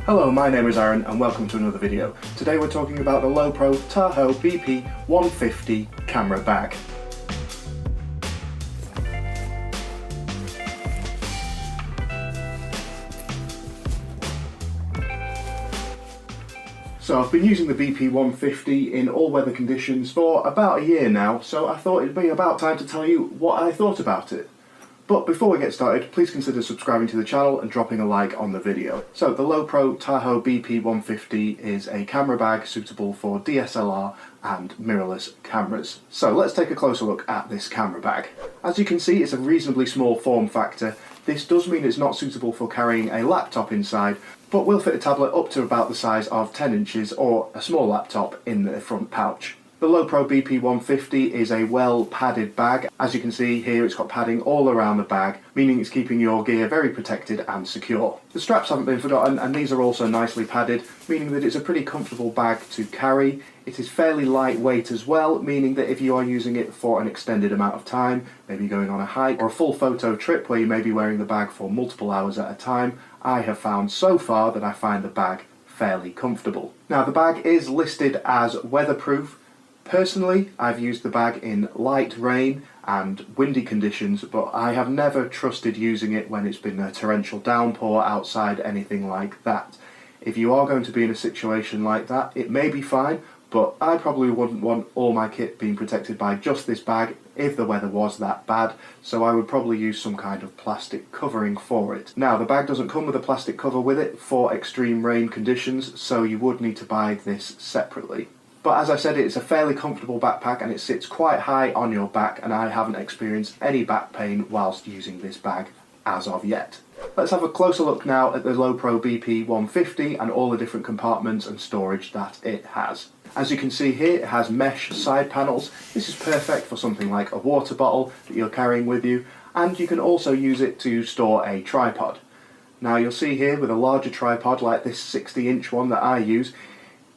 Hello, my name is Aaron and welcome to another video. Today we're talking about the Lowepro Tahoe BP150 camera bag. So I've been using the BP150 in all weather conditions for about a year now, so I thought it'd be about time to tell you what I thought about it. But before we get started, please consider subscribing to the channel and dropping a like on the video. So the Lowepro Tahoe BP150 is a camera bag suitable for DSLR and mirrorless cameras. So let's take a closer look at this camera bag. As you can see, it's a reasonably small form factor. This does mean it's not suitable for carrying a laptop inside, but will fit a tablet up to about the size of 10 inches or a small laptop in the front pouch. The Lowepro BP150 is a well padded bag. As you can see here, it's got padding all around the bag, meaning it's keeping your gear very protected and secure. The straps haven't been forgotten, and these are also nicely padded, meaning that it's a pretty comfortable bag to carry. It is fairly lightweight as well, meaning that if you are using it for an extended amount of time, maybe going on a hike or a full photo trip where you may be wearing the bag for multiple hours at a time, I have found so far that I find the bag fairly comfortable. Now, the bag is listed as weatherproof. Personally, I've used the bag in light rain and windy conditions, but I have never trusted using it when it's been a torrential downpour outside, anything like that. If you are going to be in a situation like that, it may be fine, but I probably wouldn't want all my kit being protected by just this bag if the weather was that bad, so I would probably use some kind of plastic covering for it. Now, the bag doesn't come with a plastic cover with it for extreme rain conditions, so you would need to buy this separately. But as I said, it's a fairly comfortable backpack and it sits quite high on your back, and I haven't experienced any back pain whilst using this bag as of yet. Let's have a closer look now at the Lowepro BP150 and all the different compartments and storage that it has. As you can see here, it has mesh side panels. This is perfect for something like a water bottle that you're carrying with you, and you can also use it to store a tripod. Now, you'll see here with a larger tripod like this 60-inch one that I use,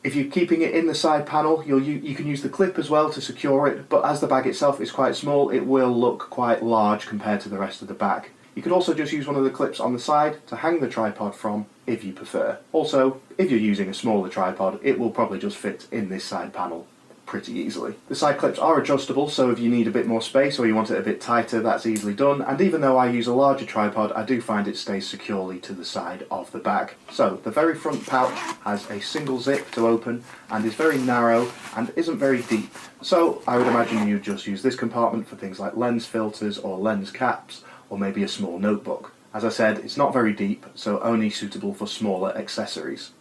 if you're keeping it in the side panel, you can use the clip as well to secure it, but as the bag itself is quite small, it will look quite large compared to the rest of the bag. You could also just use one of the clips on the side to hang the tripod from if you prefer. Also, if you're using a smaller tripod, it will probably just fit in this side panel pretty easily. The side clips are adjustable, so if you need a bit more space or you want it a bit tighter, that's easily done, and even though I use a larger tripod, I do find it stays securely to the side of the bag. So the very front pouch has a single zip to open and is very narrow and isn't very deep, so I would imagine you'd just use this compartment for things like lens filters or lens caps, or maybe a small notebook. As I said, it's not very deep, so only suitable for smaller accessories.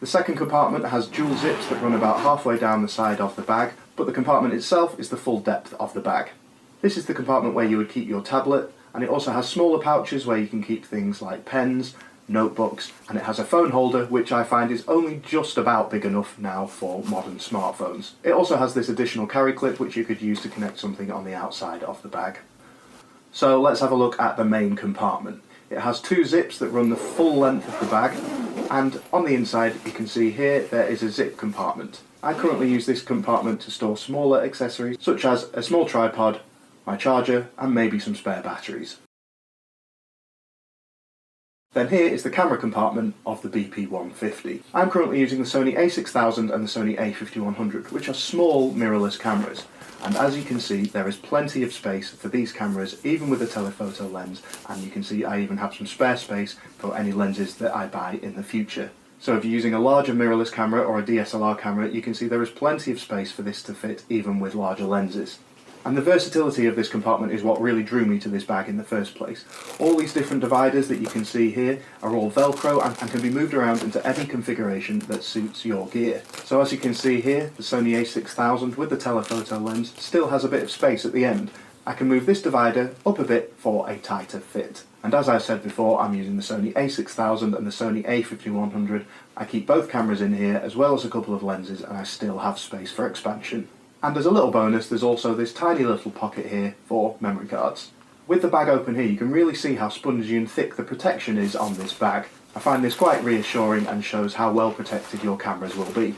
The second compartment has dual zips that run about halfway down the side of the bag, but the compartment itself is the full depth of the bag. This is the compartment where you would keep your tablet, and it also has smaller pouches where you can keep things like pens, notebooks, and it has a phone holder, which I find is only just about big enough now for modern smartphones. It also has this additional carry clip which you could use to connect something on the outside of the bag. So let's have a look at the main compartment. It has two zips that run the full length of the bag, and on the inside you can see here there is a zip compartment. I currently use this compartment to store smaller accessories such as a small tripod, my charger, and maybe some spare batteries. Then here is the camera compartment of the BP150. I'm currently using the Sony a6000 and the Sony a5100, which are small mirrorless cameras. And as you can see, there is plenty of space for these cameras, even with a telephoto lens, and you can see I even have some spare space for any lenses that I buy in the future. So if you're using a larger mirrorless camera or a DSLR camera, you can see there is plenty of space for this to fit even with larger lenses. And the versatility of this compartment is what really drew me to this bag in the first place. All these different dividers that you can see here are all Velcro and can be moved around into any configuration that suits your gear. So as you can see here, the Sony a6000 with the telephoto lens still has a bit of space at the end. I can move this divider up a bit for a tighter fit. And as I said before, I'm using the Sony a6000 and the Sony a5100. I keep both cameras in here as well as a couple of lenses, and I still have space for expansion. And as a little bonus, there's also this tiny little pocket here for memory cards. With the bag open here, you can really see how spongy and thick the protection is on this bag. I find this quite reassuring and shows how well protected your cameras will be.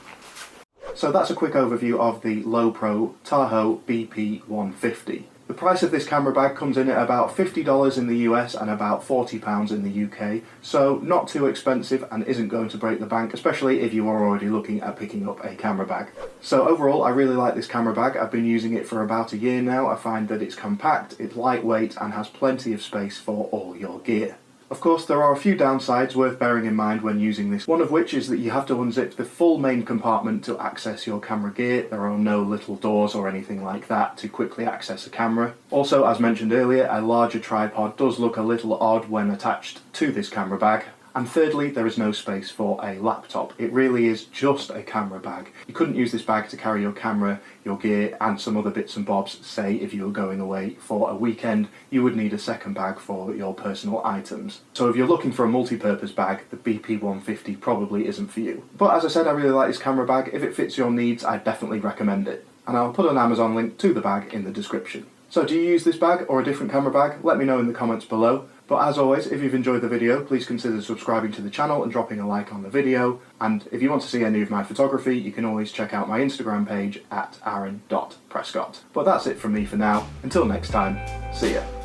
So that's a quick overview of the Lowepro Tahoe BP150. The price of this camera bag comes in at about $50 in the US and about £40 in the UK, so not too expensive and isn't going to break the bank, especially if you are already looking at picking up a camera bag. So overall, I really like this camera bag. I've been using it for about a year now. I find that it's compact, it's lightweight and has plenty of space for all your gear. Of course, there are a few downsides worth bearing in mind when using this, one of which is that you have to unzip the full main compartment to access your camera gear. There are no little doors or anything like that to quickly access a camera. Also, as mentioned earlier, a larger tripod does look a little odd when attached to this camera bag. And thirdly, there is no space for a laptop. It really is just a camera bag. You couldn't use this bag to carry your camera, your gear, and some other bits and bobs. Say if you were going away for a weekend, you would need a second bag for your personal items. So if you're looking for a multi-purpose bag, the BP150 probably isn't for you. But as I said, I really like this camera bag. If it fits your needs, I definitely recommend it. And I'll put an Amazon link to the bag in the description. So do you use this bag or a different camera bag? Let me know in the comments below. But as always, if you've enjoyed the video, please consider subscribing to the channel and dropping a like on the video. And if you want to see any of my photography, you can always check out my Instagram page at aaron.prescott. But that's it from me for now. Until next time, see ya.